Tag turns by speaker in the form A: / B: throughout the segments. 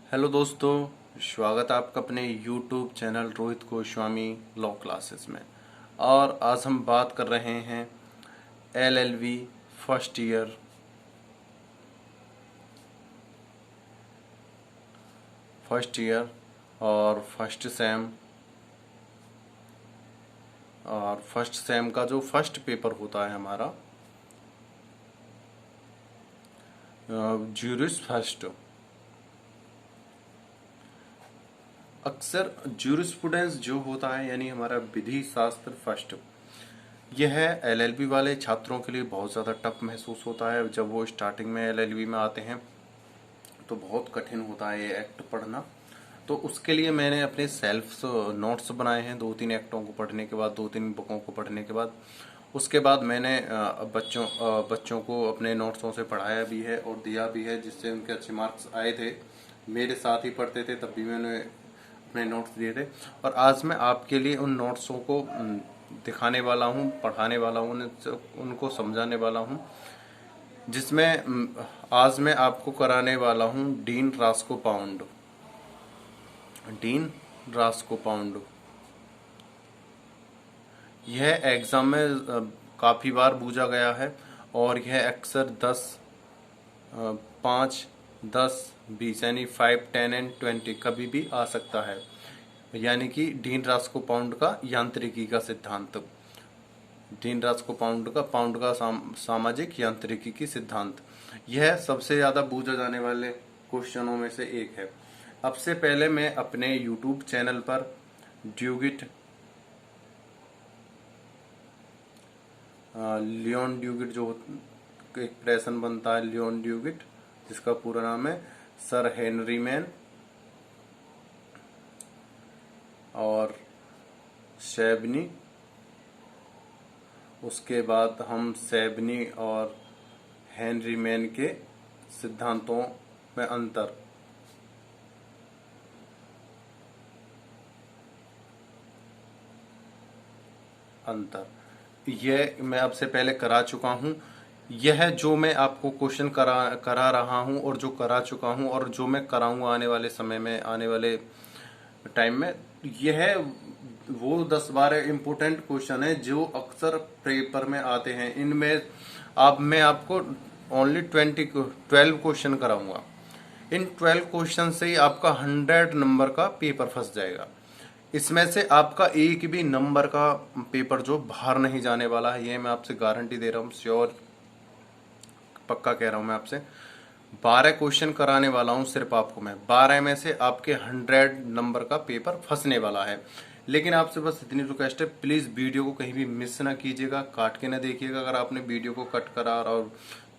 A: Hello दोस्तों, स्वागत है आपका अपने YouTube channel Rohit Goswami law classes में। और आज हम बात कर रहे हैं LLB फर्स्ट ईयर और फर्स्ट सेम का जो फर्स्ट पेपर होता है हमारा ज्यूरिस फर्स्ट। अक्सर ज्यूरिस्प्रूडेंस जो होता है यानी हमारा विधि शास्त्र फर्स्ट, यह LLB वाले छात्रों के लिए बहुत ज़्यादा टफ महसूस होता है। जब वो स्टार्टिंग में LLB में आते हैं तो बहुत कठिन होता है ये एक्ट पढ़ना। तो उसके लिए मैंने अपने सेल्फ नोट्स बनाए हैं, 2-3 एक्टों को पढ़ने के बाद, 2-3 बुकों को पढ़ने के बाद। उसके बाद मैंने बच्चों को अपने नोट्सों से पढ़ाया भी है और दिया भी है, जिससे उनके अच्छे मार्क्स आए थे। मेरे साथ ही पढ़ते थे तब भी मैंने अपने नोट्स दिए थे। और आज मैं आपके लिए उन नोट्सों को दिखाने वाला हूँ, पढ़ाने वाला हूँ, उनको समझाने वाला हूँ, जिसमें आज मैं आपको कराने वाला हूँ डीन रास्को पाउंड। यह एग्जाम में काफ़ी बार पूछा गया है और यह अक्सर 5, 10, 20 यानी 5, 10 एंड 20 कभी भी आ सकता है। यानी कि डीन रास्को पाउंड का यांत्रिकी का सिद्धांत, पाउंड का सामाजिक यांत्रिकी की सिद्धांत, यह सबसे ज्यादा पूछा जाने वाले क्वेश्चनों में से एक है। अब से पहले मैं अपने YouTube चैनल पर लियोन ड्यूगिट जो एक प्रश्न बनता है, लियोन ड्यूगिट, जिसका पूरा नाम है सर हेनरी मैन और शेबनी। उसके बाद हम शेबनी और हेनरी मैन के सिद्धांतों में अंतर यह मैं अब से पहले करा चुका हूं। यह जो मैं आपको क्वेश्चन करा रहा हूं और जो करा चुका हूं और जो मैं कराऊंगा आने वाले समय में, आने वाले टाइम में, यह वो 10-12 इम्पोर्टेंट क्वेश्चन है जो अक्सर पेपर में आते हैं। इनमें मैं आपको ओनली 12 क्वेश्चन कराऊंगा। इन 12 क्वेश्चन से ही आपका 100 नंबर का पेपर फंस जाएगा। इसमें से आपका एक भी नंबर का पेपर जो बाहर नहीं जाने वाला है, ये मैं आपसे गारंटी दे रहा हूँ, श्योर पक्का कह रहा हूँ मैं आपसे। 12 क्वेश्चन कराने वाला हूँ सिर्फ आपको मैं। 12 में से आपके 100 नंबर का पेपर फंसने वाला है। लेकिन आपसे बस इतनी रिक्वेस्ट है, प्लीज वीडियो को कहीं भी मिस ना कीजिएगा, काट के ना देखिएगा। अगर आपने वीडियो को कट करा और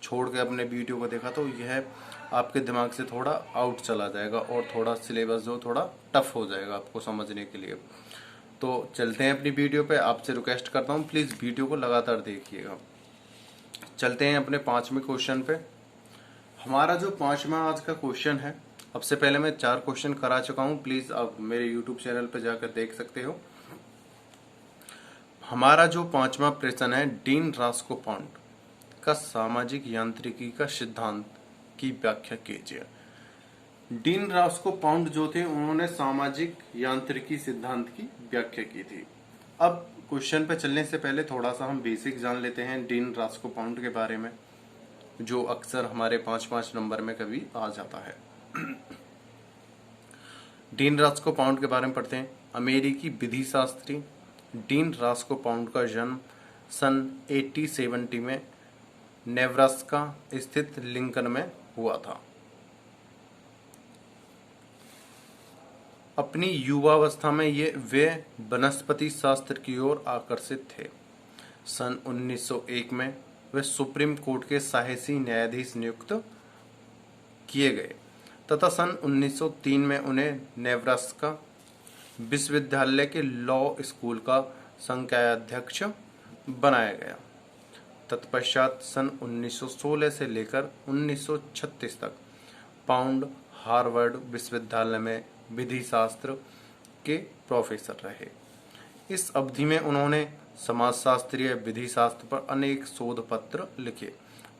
A: छोड़ के अपने वीडियो को देखा तो यह आपके दिमाग से थोड़ा आउट चला जाएगा और थोड़ा सिलेबस जो थोड़ा टफ हो जाएगा आपको समझने के लिए। तो चलते हैं अपनी वीडियो पे। आपसे रिक्वेस्ट करता हूँ प्लीज वीडियो को लगातार देखिएगा। चलते हैं अपने 5वें क्वेश्चन पे। हमारा जो 5वां आज का क्वेश्चन है, अब से पहले मैं 4 क्वेश्चन करा चुका हूं, प्लीज आप मेरे YouTube चैनल पर जाकर देख सकते हो। हमारा जो 5वां प्रश्न है, डीन रास्को पाउंड का सामाजिक यांत्रिकी का सिद्धांत की व्याख्या कीजिए। डीन रास्को पाउंड जो थे, उन्होंने सामाजिक यांत्रिकी सिद्धांत की व्याख्या की थी। अब क्वेश्चन पे चलने से पहले थोड़ा सा हम बेसिक जान लेते हैं डीन रास्को पाउंड के बारे में, जो अक्सर हमारे 5-5 नंबर में कभी आ जाता है। डीन रास्को पाउंड के बारे में पढ़ते हैं। अमेरिकी विधि शास्त्री डीन रास्को पाउंड का जन्म सन 1870 में नेब्रास्का स्थित लिंकन में हुआ था। अपनी युवावस्था में वे वनस्पति शास्त्र की ओर आकर्षित थे। सन 1901 में वे सुप्रीम कोर्ट के साहसी न्यायाधीश नियुक्त किए गए तथा सन 1903 में उन्हें नेब्रास्का विश्वविद्यालय के लॉ स्कूल का संकायाध्यक्ष बनाया गया। तत्पश्चात सन 1916 से लेकर 1936 तक पाउंड हार्वर्ड विश्वविद्यालय में विधि शास्त्र के प्रोफेसर रहे। इस अवधि में उन्होंने समाजशास्त्रीय विधि शास्त्र पर अनेक शोध पत्र लिखे,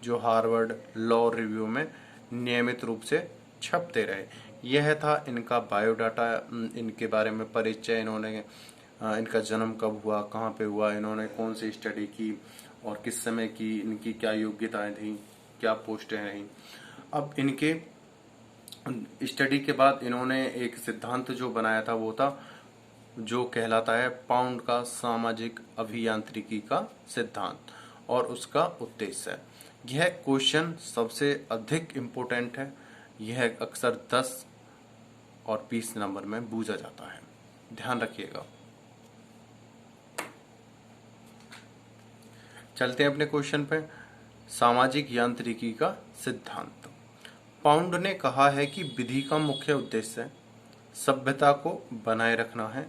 A: जो हार्वर्ड लॉ रिव्यू में नियमित रूप से छपते रहे। यह था इनका बायोडाटा, इनके बारे में परिचय, इन्होंने इनका जन्म कब हुआ, कहाँ पे हुआ, इन्होंने कौन सी स्टडी की और किस समय की, इनकी क्या योग्यताएं थी, क्या पोस्टें रहीं। अब इनके स्टडी के बाद इन्होंने एक सिद्धांत जो बनाया था वो था जो कहलाता है पाउंड का सामाजिक अभियांत्रिकी का सिद्धांत, और उसका उद्देश्य है, यह क्वेश्चन सबसे अधिक इम्पोर्टेंट है, यह अक्सर 10 और 20 नंबर में पूछा जाता है, ध्यान रखिएगा। चलते हैं अपने क्वेश्चन पे। सामाजिक यांत्रिकी का सिद्धांत। पाउंड ने कहा है कि विधि का मुख्य उद्देश्य सभ्यता को बनाए रखना है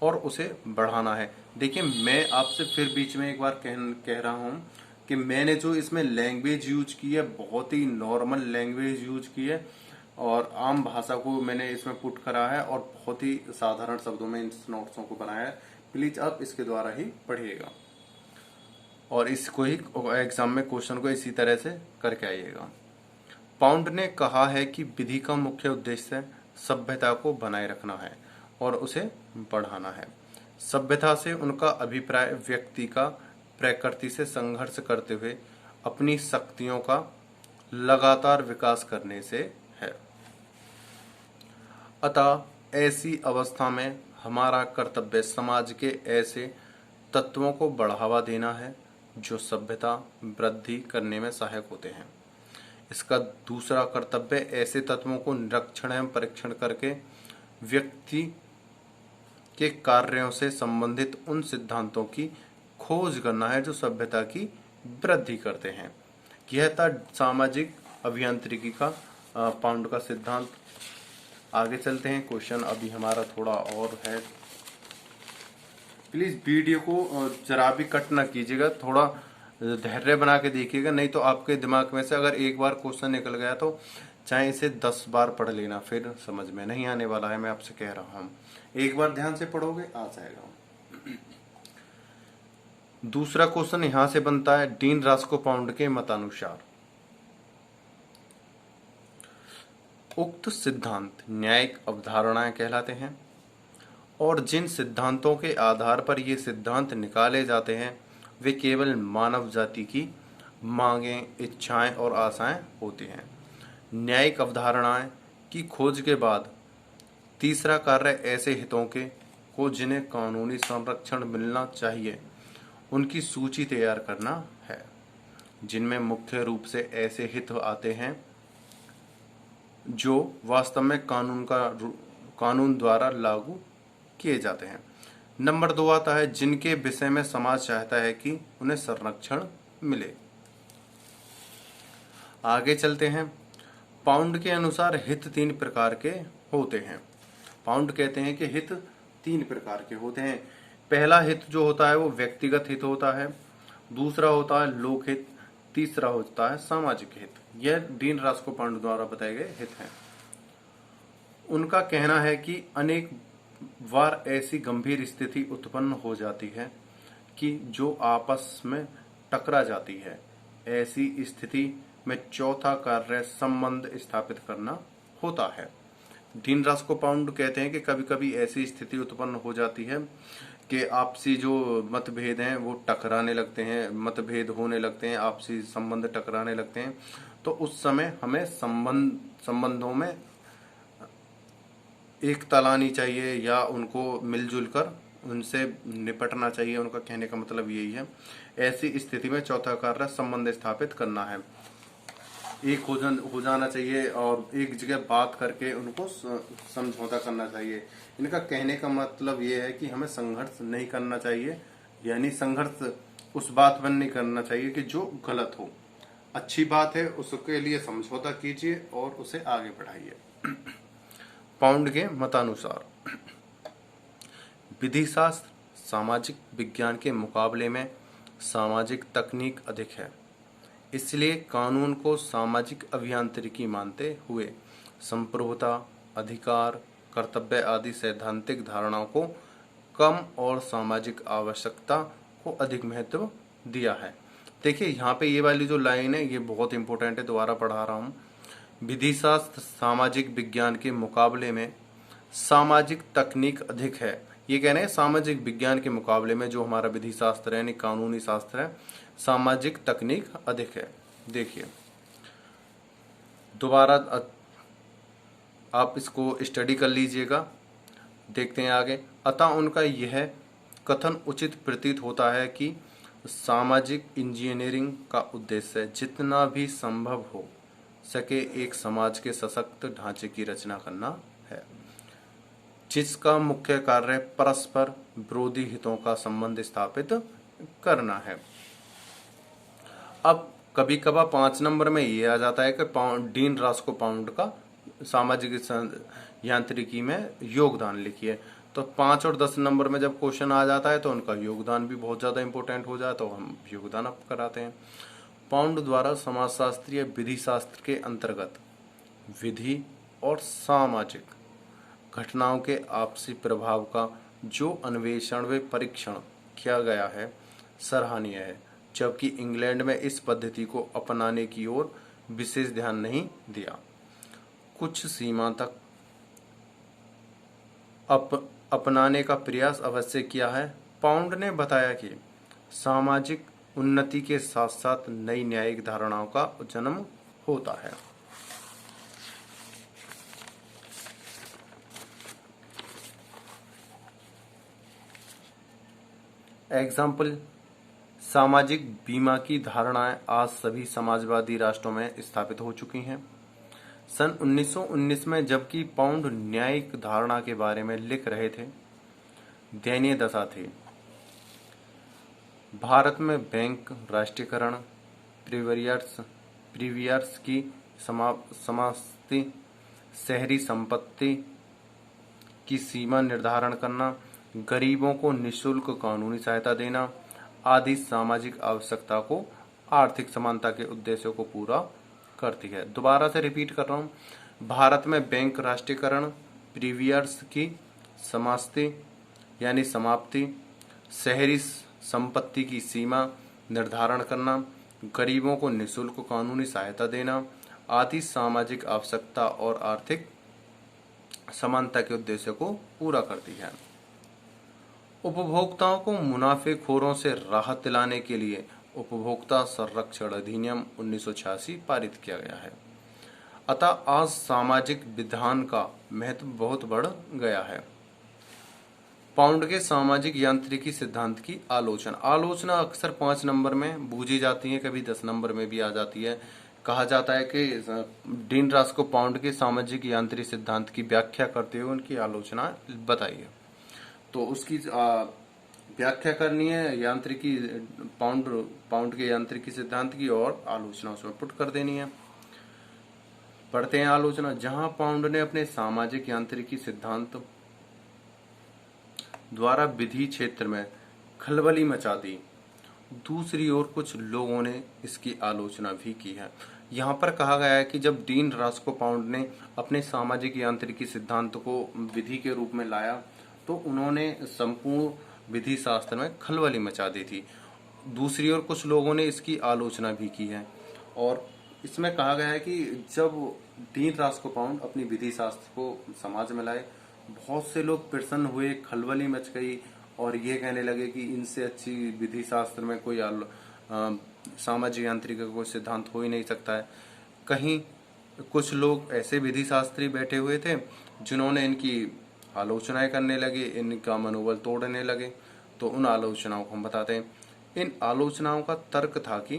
A: और उसे बढ़ाना है। देखिए, मैं आपसे फिर बीच में एक बार कह रहा हूं कि मैंने जो इसमें लैंग्वेज यूज की है बहुत ही नॉर्मल लैंग्वेज यूज की है और आम भाषा को मैंने इसमें पुट करा है और बहुत ही साधारण शब्दों में इन नोट्सों को बनाया है। प्लीज आप इसके द्वारा ही पढ़िएगा और इसको ही एग्जाम में क्वेश्चन को इसी तरह से करके आइएगा। पाउंड ने कहा है कि विधि का मुख्य उद्देश्य सभ्यता को बनाए रखना है और उसे बढ़ाना है। सभ्यता से उनका अभिप्राय व्यक्ति का प्रकृति से संघर्ष करते हुए अपनी शक्तियों का लगातार विकास करने से है। अतः ऐसी अवस्था में हमारा कर्तव्य समाज के ऐसे तत्वों को बढ़ावा देना है जो सभ्यता वृद्धि करने में सहायक होते हैं। इसका दूसरा कर्तव्य ऐसे तत्वों को निरीक्षण एवं परीक्षण करके व्यक्ति के कार्यों से संबंधित उन सिद्धांतों की खोज करना है जो सभ्यता की वृद्धि करते हैं। यह था सामाजिक अभियांत्रिकी का पाउंड का सिद्धांत। आगे चलते हैं, क्वेश्चन अभी हमारा थोड़ा और है। प्लीज वीडियो को जरा भी कट ना कीजिएगा, थोड़ा धैर्य बना के देखिएगा, नहीं तो आपके दिमाग में से अगर एक बार क्वेश्चन निकल गया तो चाहे इसे 10 बार पढ़ लेना, फिर समझ में नहीं आने वाला है। मैं आपसे कह रहा हूं, एक बार ध्यान से पढ़ोगे आ जाएगा। दूसरा क्वेश्चन यहां से बनता है, डीन रास्को पाउंड के मतानुसार उक्त सिद्धांत न्यायिक अवधारणाएं कहलाते हैं और जिन सिद्धांतों के आधार पर ये सिद्धांत निकाले जाते हैं वे केवल मानव जाति की मांगें, इच्छाएं और आशाएं होती हैं। न्यायिक अवधारणाएं की खोज के बाद तीसरा कार्य ऐसे हितों के को जिन्हें कानूनी संरक्षण मिलना चाहिए उनकी सूची तैयार करना है, जिनमें मुख्य रूप से ऐसे हित आते हैं जो वास्तव में कानून द्वारा लागू किए जाते हैं। नंबर 2 आता है जिनके विषय में समाज चाहता है कि उन्हें संरक्षण मिले। आगे चलते हैं। पाउंड के अनुसार हित 3 प्रकार के होते हैं। पाउंड कहते हैं कि हित 3 प्रकार के होते हैं। पहला हित जो होता है वो व्यक्तिगत हित होता है, दूसरा होता है लोकहित, तीसरा होता है सामाजिक हित। यह डीन रास्को पाउंड द्वारा बताए गए हित हैं। उनका कहना है कि अनेक बार ऐसी गंभीर स्थिति उत्पन्न हो जाती है कि जो आपस में टकरा जाती है। ऐसी स्थिति में चौथा कार्य संबंध स्थापित करना होता है। डीन रास्को पाउंड कहते हैं कि कभी कभी ऐसी स्थिति उत्पन्न हो जाती है कि आपसी जो मतभेद हैं वो टकराने लगते हैं, मतभेद होने लगते हैं, आपसी संबंध टकराने लगते हैं। तो उस समय हमें संबंधों में एकता लानी चाहिए या उनको मिलजुल कर उनसे निपटना चाहिए। उनका कहने का मतलब यही है। ऐसी स्थिति में चौथा कार्य संबंध स्थापित करना है, एक हो जाना चाहिए और एक जगह बात करके उनको समझौता करना चाहिए। इनका कहने का मतलब ये है कि हमें संघर्ष नहीं करना चाहिए, यानी संघर्ष उस बात पर नहीं करना चाहिए कि जो गलत हो। अच्छी बात है उसके लिए समझौता कीजिए और उसे आगे बढ़ाइए। पाउंड के मतानुसार विधि शास्त्र सामाजिक विज्ञान के मुकाबले में सामाजिक तकनीक अधिक है, इसलिए कानून को सामाजिक अभियांत्रिकी मानते हुए संप्रभुता, अधिकार, कर्तव्य आदि सैद्धांतिक धारणाओं को कम और सामाजिक आवश्यकता को अधिक महत्व दिया है। देखिए यहाँ पे ये वाली जो लाइन है ये बहुत इंपॉर्टेंट है, दोबारा पढ़ा रहा हूँ विधिशास्त्र सामाजिक विज्ञान के मुकाबले में सामाजिक तकनीक अधिक है। ये कह रहे हैं सामाजिक विज्ञान के मुकाबले में जो हमारा विधि शास्त्र है यानी कानूनी शास्त्र है, सामाजिक तकनीक अधिक है। देखिए दोबारा आप इसको स्टडी कर लीजिएगा। देखते हैं आगे। अतः उनका यह कथन उचित प्रतीत होता है कि सामाजिक इंजीनियरिंग का उद्देश्य जितना भी संभव हो सके एक समाज के सशक्त ढांचे की रचना करना है, जिसका मुख्य कार्य परस्पर विरोधी हितों का संबंध स्थापित करना है। अब कभी कभार 5 नंबर में ये आ जाता है कि डीन रास्को पाउंड का सामाजिक यांत्रिकी में योगदान लिखिए। तो 5 और 10 नंबर में जब क्वेश्चन आ जाता है तो उनका योगदान भी बहुत ज़्यादा इंपॉर्टेंट हो जाए, तो हम योगदान अब कराते हैं। पाउंड द्वारा समाजशास्त्रीय विधि शास्त्र के अंतर्गत विधि और सामाजिक घटनाओं के आपसी प्रभाव का जो अन्वेषण व परीक्षण किया गया है सराहनीय है, जबकि इंग्लैंड में इस पद्धति को अपनाने की ओर विशेष ध्यान नहीं दिया। कुछ सीमा तक अपनाने का प्रयास अवश्य किया है। पाउंड ने बताया कि सामाजिक उन्नति के साथ साथ नई न्यायिक धारणाओं का जन्म होता है। एग्जाम्पल, सामाजिक बीमा की धारणाएं आज सभी समाजवादी राष्ट्रों में स्थापित हो चुकी हैं। सन 1919 में जबकि पाउंड न्यायिक धारणा के बारे में लिख रहे थे, दयनीय दशा थी। भारत में बैंक राष्ट्रीयकरण, प्रीवियर्स की समाप्ति, शहरी संपत्ति की सीमा निर्धारण करना, गरीबों को निःशुल्क कानूनी सहायता देना आदि सामाजिक आवश्यकता को आर्थिक समानता के उद्देश्यों को पूरा करती है। दोबारा से रिपीट कर रहा हूँ। भारत में बैंक राष्ट्रीयकरण, प्रीवियर्स की समाप्ति यानी समाप्ति, शहरी संपत्ति की सीमा निर्धारण करना, गरीबों को निःशुल्क कानूनी सहायता देना आदि सामाजिक आवश्यकता और आर्थिक समानता के उद्देश्य को पूरा करती है। उपभोक्ताओं को मुनाफेखोरों से राहत दिलाने के लिए उपभोक्ता संरक्षण अधिनियम 1986 पारित किया गया है। अतः आज सामाजिक विधान का महत्व बहुत बढ़ गया है। पाउंड के सामाजिक यांत्रिकी सिद्धांत की आलोचना अक्सर 5 नंबर में बूझी जाती है, कभी 10 नंबर में भी आ जाती है। कहा जाता है कि डीन रास्को पाउंड के सामाजिक यांत्रिक सिद्धांत की व्याख्या करते हुए उनकी आलोचना बताइए। तो उसकी व्याख्या करनी है यांत्रिकी पाउंड के यांत्रिकी सिद्धांत की और आलोचना उसमें पुट कर देनी है। पढ़ते हैं आलोचना। जहां पाउंड ने अपने सामाजिक यांत्रिकी सिद्धांत द्वारा विधि क्षेत्र में खलबली मचा दी, दूसरी ओर कुछ लोगों ने इसकी आलोचना भी की है। यहाँ पर कहा गया है कि जब डीन रास्को पाउंड ने अपने सामाजिक यांत्रिकी सिद्धांत को विधि के रूप में लाया तो उन्होंने संपूर्ण विधि शास्त्र में खलबली मचा दी थी। दूसरी ओर कुछ लोगों ने इसकी आलोचना भी की है और इसमें कहा गया है कि जब डीन रास्को पाउंड अपनी विधि शास्त्र को समाज में लाए, बहुत से लोग प्रसन्न हुए, खलबली मच गई और ये कहने लगे कि इनसे अच्छी विधि शास्त्र में कोई सामाजिक यांत्रिक का कोई सिद्धांत हो ही नहीं सकता है। कहीं कुछ लोग ऐसे विधि शास्त्री बैठे हुए थे जिन्होंने इनकी आलोचनाएं करने लगे, इनका मनोबल तोड़ने लगे। तो उन आलोचनाओं को हम बताते हैं। इन आलोचनाओं का तर्क था कि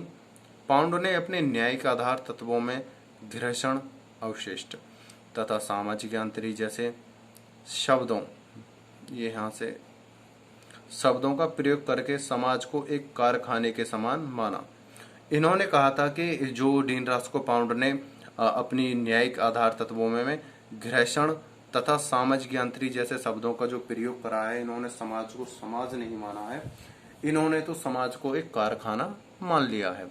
A: पाउंड ने अपने न्यायिक आधार तत्वों में घर्षण, अवशिष्ट तथा सामाजिक यांत्रिक जैसे शब्दों का प्रयोग करके समाज को एक कारखाने के समान माना। इन्होंने कहा था कि जो डीन रास्को पाउंड ने अपनी न्यायिक आधार तत्वों में घर्षण तथा सामाजिक यांत्रिक जैसे शब्दों का जो प्रयोग करा है, इन्होंने समाज को समाज नहीं माना है, इन्होंने तो समाज को एक कारखाना मान लिया है।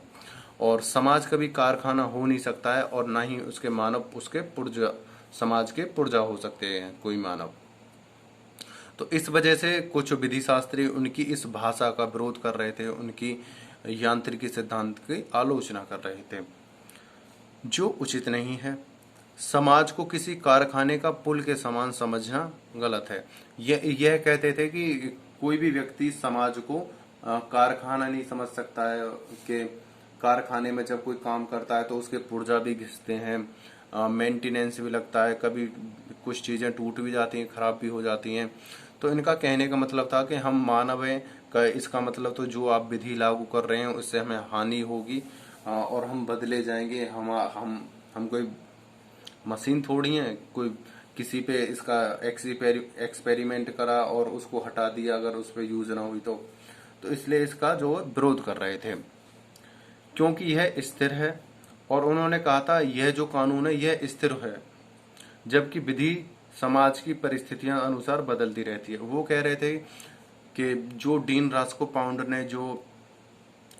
A: और समाज कभी कारखाना हो नहीं सकता है और ना ही उसके मानव उसके पुर्जा समाज के पुर्जा हो सकते हैं कोई मानव। तो इस वजह से कुछ विधि शास्त्री उनकी इस भाषा का विरोध कर रहे थे, उनकी यांत्रिकी सिद्धांत की आलोचना कर रहे थे, जो उचित नहीं है। समाज को किसी कारखाने का पुल के समान समझना गलत है। यह कहते थे कि कोई भी व्यक्ति समाज को कारखाना नहीं समझ सकता है, कि कारखाने में जब कोई काम करता है तो उसके पुर्जा भी घिसते हैं, मेंटेनेंस भी लगता है, कभी कुछ चीजें टूट भी जाती हैं, खराब भी हो जाती हैं। तो इनका कहने का मतलब था कि हम मानव हैं, का इसका मतलब तो जो आप विधि लागू कर रहे हैं उससे हमें हानि होगी और हम बदले जाएंगे। हम कोई मशीन थोड़ी है, कोई किसी पे इसका एक्सपेरिमेंट करा और उसको हटा दिया अगर उस पर यूज ना हुई तो इसलिए इसका जो विरोध कर रहे थे, क्योंकि यह स्थिर है। और उन्होंने कहा था यह जो कानून है यह स्थिर है, जबकि विधि समाज की परिस्थितियां अनुसार बदलती रहती है। वो कह रहे थे कि जो डीन रास्को पाउंड ने जो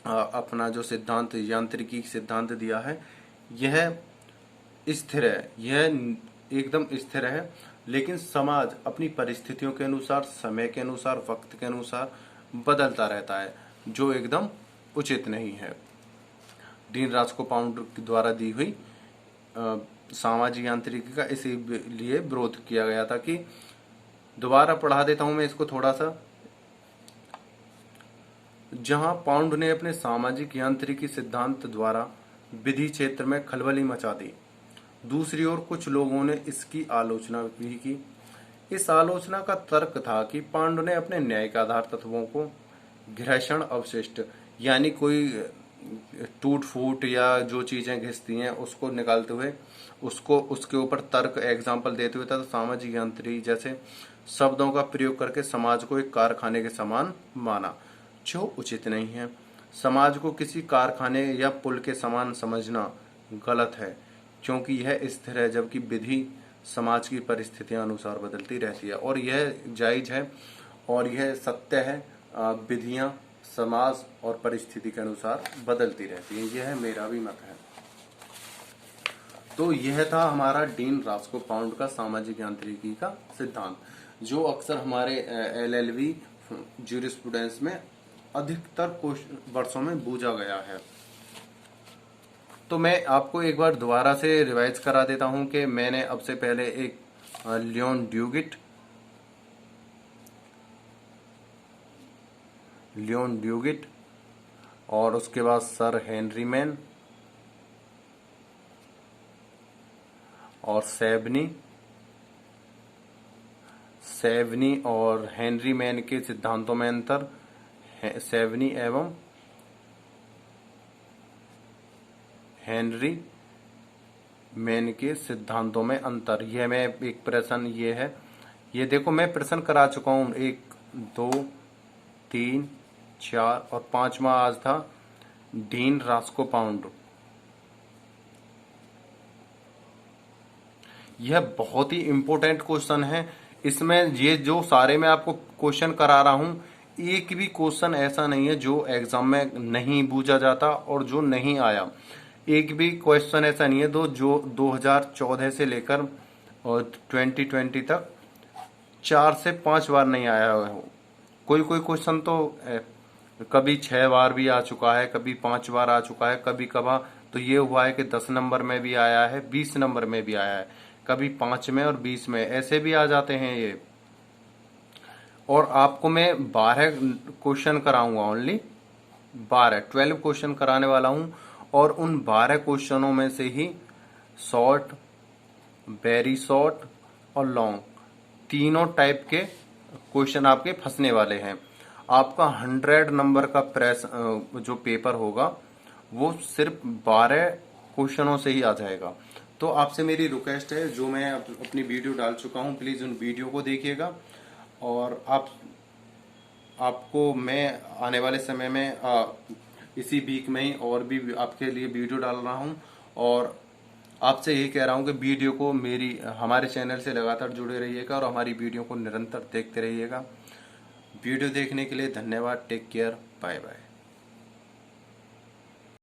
A: अपना जो सिद्धांत, यांत्रिकी सिद्धांत दिया है, यह स्थिर है, यह एकदम स्थिर है, लेकिन समाज अपनी परिस्थितियों के अनुसार, समय के अनुसार, वक्त के अनुसार बदलता रहता है, जो एकदम उचित नहीं है। डीन रास्को पाउंड द्वारा दी हुई सामाजिक यांत्रिकी का इसीलिए विरोध किया गया था। कि दोबारा पढ़ा देता हूं मैं इसको थोड़ा सा। जहां पाउंड ने अपने सामाजिक यांत्रिकी सिद्धांत द्वारा विधि क्षेत्र में खलबली मचा दी, दूसरी ओर कुछ लोगों ने इसकी आलोचना भी की। इस आलोचना का तर्क था कि पाउंड ने अपने न्यायिक आधार तत्वों को घर्षण अवशिष्ट, यानी कोई टूट फूट या जो चीजें घिसती हैं उसको निकालते हुए उसको उसके ऊपर तर्क एग्जाम्पल देते हुए तथा सामाजिक यांत्रिकी जैसे शब्दों का प्रयोग करके समाज को एक कारखाने के समान माना, जो उचित नहीं है। समाज को किसी कारखाने या पुल के समान समझना गलत है, क्योंकि यह स्थिर है, जबकि विधि समाज की परिस्थितियां अनुसार बदलती रहती है। और यह जायज है और यह सत्य है, विधियां समाज और परिस्थिति के अनुसार बदलती रहती है। यह मेरा भी मत है। तो यह था हमारा डीन रास्को पाउंड का सामाजिक यांत्रिकी का सिद्धांत, जो अक्सर हमारे LLB ज्यूरिस्प्रूडेंस में अधिकतर वर्षों में बूझा गया है। तो मैं आपको एक बार दोबारा से रिवाइज करा देता हूं कि मैंने अब से पहले एक लियोन ड्यूगिट और उसके बाद सर हेनरी मैन और सेवनी और हेनरी मैन के सिद्धांतों में अंतर, सेवनी एवं हेनरी मैन के सिद्धांतों में अंतर। यह मैं एक प्रश्न, ये है, ये देखो मैं प्रश्न करा चुका हूं, 1 2 3 4 और 5वां आज था डीन रास्को पाउंड। यह बहुत ही इंपॉर्टेंट क्वेश्चन है। इसमें ये जो सारे मैं आपको क्वेश्चन करा रहा हूं, एक भी क्वेश्चन ऐसा नहीं है जो एग्जाम में नहीं पूछा जाता और जो नहीं आया। एक भी क्वेश्चन ऐसा नहीं है जो 2014 से लेकर और 2020 तक 4 से 5 बार नहीं आया हो। कोई क्वेश्चन तो कभी 6 बार भी आ चुका है, कभी 5 बार आ चुका है, कभी कभार तो ये हुआ है कि 10 नंबर में भी आया है, 20 नंबर में भी आया है, कभी 5 में और 20 में, ऐसे भी आ जाते हैं ये। और आपको मैं 12 क्वेश्चन कराऊंगा, ओनली 12 क्वेश्चन कराने वाला हूं। और उन 12 क्वेश्चनों में से ही शॉर्ट, वेरी शॉर्ट और लॉन्ग, तीनों टाइप के क्वेश्चन आपके फंसने वाले हैं। आपका 100 नंबर का जो पेपर होगा वो सिर्फ 12 क्वेश्चनों से ही आ जाएगा। तो आपसे मेरी रिक्वेस्ट है, जो मैं अपनी वीडियो डाल चुका हूं, प्लीज उन वीडियो को देखिएगा। और आपको मैं आने वाले समय में इसी वीक में ही और भी आपके लिए वीडियो डाल रहा हूं। और आपसे यही कह रहा हूं कि वीडियो को हमारे चैनल से लगातार जुड़े रहिएगा और हमारी वीडियो को निरंतर देखते रहिएगा। वीडियो देखने के लिए धन्यवाद। Take care, bye bye.